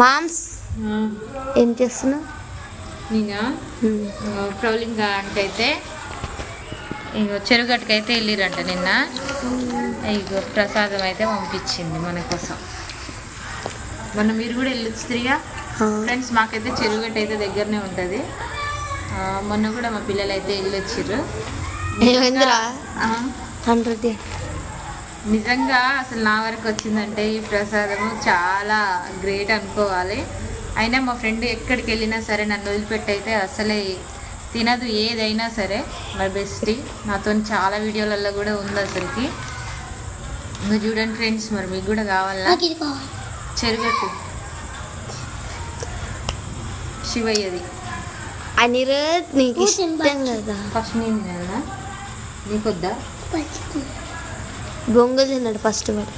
Moms ఏం చేస్తున్నావు? నేనా ట్రోలింగ్ అంటే ఇగో చెరుగట్టుకైతే వెళ్ళిరంట నిన్న. ఇగో ప్రసాదం అయితే పంపించింది మన కోసం. మొన్న మీరు కూడా వెళ్ళొచ్చుగా ఫ్రెండ్స్. మాకైతే చెరుగట్టు అయితే దగ్గరనే ఉంటుంది. మొన్న కూడా మా పిల్లలు అయితే వెళ్ళొచ్చిర్రు. నిజంగా అసలు నా వరకు వచ్చిందంటే ఈ ప్రసాదము చాలా గ్రేట్ అనుకోవాలి. అయినా మా ఫ్రెండ్ ఎక్కడికి వెళ్ళినా సరే నన్ను వదిలిపెట్టి అయితే అసలే తినదు ఏదైనా సరే. మరి బెస్టీ నాతో చాలా వీడియోలలో కూడా ఉంది అసలుకి. ఇంకా చూడండి ఫ్రెండ్స్, మరి మీకు కూడా కావాలా చెరుగట్టు శివయ్యది అనిరుద్ నీకు ఇష్టం కదా? ఫస్ట్ నేను తినాలా నీకొద్దా? బొంగులు తిన్నాడు ఫస్ట్ వాడు.